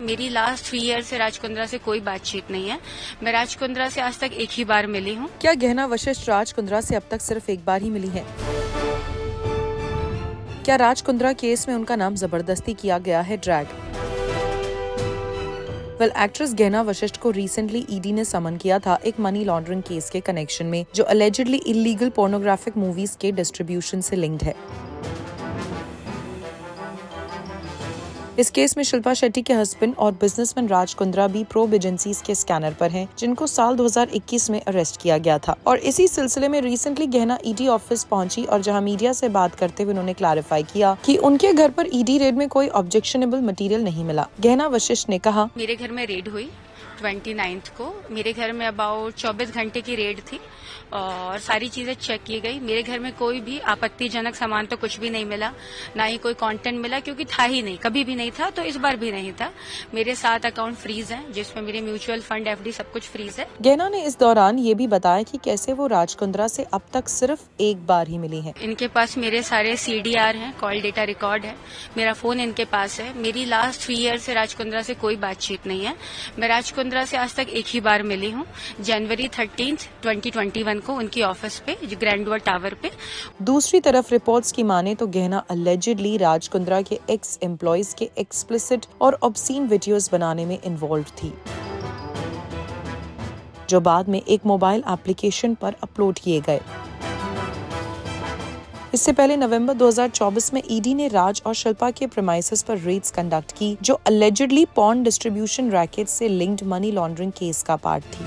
मेरी last 3 year से राज कुंद्रा से कोई बातचीत नहीं है। मैं राज कुंद्रा से आज तक एक ही बार मिली हूँ। क्या गहना वशिष्ठ राज कुंद्रा से अब तक सिर्फ एक बार ही मिली है? क्या राज कुंद्रा केस में उनका नाम जबरदस्ती किया गया है ड्रैग? एक्ट्रेस गहना वशिष्ठ को रिसेंटली ईडी ने समन किया था एक मनी लॉन्ड्रिंग केस के कनेक्शन में, जो अलेजिडली इलीगल पोर्नोग्राफिक मूवीज के डिस्ट्रीब्यूशन से लिंक्ड है। इस केस में शिल्पा शेट्टी के हस्बैंड और बिजनेसमैन राज कुंद्रा भी प्रोब एजेंसीज के स्कैनर पर हैं, जिनको साल 2021 में अरेस्ट किया गया था। और इसी सिलसिले में रिसेंटली गहना ईडी ऑफिस पहुंची और जहां मीडिया से बात करते हुए उन्होंने क्लैरिफाई किया कि उनके घर पर ईडी रेड में कोई ऑब्जेक्शनेबल मटेरियल नहीं मिला। गहना वशिष्ठ ने कहा, मेरे घर में रेड हुई 29 को। मेरे घर में अबाउट 24 घंटे की रेड थी और सारी चीजें चेक की गई। मेरे घर में कोई भी आपत्तिजनक सामान तो कुछ भी नहीं मिला, ना ही कोई कंटेंट मिला, क्योंकि था ही नहीं, कभी भी नहीं था, तो इस बार भी नहीं था। मेरे 7 अकाउंट फ्रीज हैं, जिसमें मेरे म्यूचुअल फंड, एफडी सब कुछ फ्रीज है। गहना ने इस दौरान ये भी बताया कि कैसे वो राज कुंद्रा से अब तक सिर्फ एक बार ही मिली है। इनके पास मेरे सारे CDR हैं, कॉल डेटा रिकॉर्ड है, मेरा फोन इनके पास है। मेरी लास्ट 3 ईयर से राज कुंद्रा से कोई बातचीत नहीं है। मैं राज कुंद्रा से आज तक एक ही बार मिली हूँ, जनवरी 13, 2021 को उनकी ऑफिस पे, ग्रैंड टावर पे। दूसरी तरफ रिपोर्ट्स की माने तो गहना अलेजिडली राज कुंद्रा के एक्स एम्प्लॉयज के एक्सप्लिसिट और ऑब्सीन वीडियोस बनाने में इन्वॉल्व थी, जो बाद में एक मोबाइल एप्लीकेशन पर अपलोड किए गए। इससे पहले नवंबर 2024 में ईडी ने राज और शिल्पा के प्रीमाइसेस पर रेड्स कंडक्ट की, जो अलेजिडली पॉर्न डिस्ट्रीब्यूशन रैकेट से लिंक्ड मनी लॉन्ड्रिंग केस का पार्ट थी।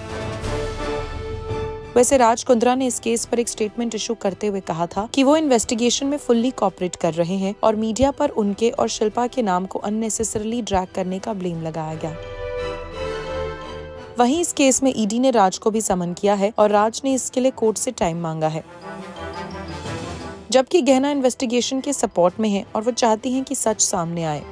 वैसे राज कुंद्रा ने इस केस पर एक स्टेटमेंट इशू करते हुए कहा था कि वो इन्वेस्टिगेशन में फुल्ली कोऑपरेट कर रहे हैं और मीडिया पर उनके और शिल्पा के नाम को अननेसेसरली ड्रैग करने का ब्लेम लगाया गया। वहीं इस केस में ईडी ने राज को भी समन किया है और राज ने इसके लिए कोर्ट से टाइम मांगा है, जबकि गहना इन्वेस्टिगेशन के सपोर्ट में है और वो चाहती हैं कि सच सामने आए।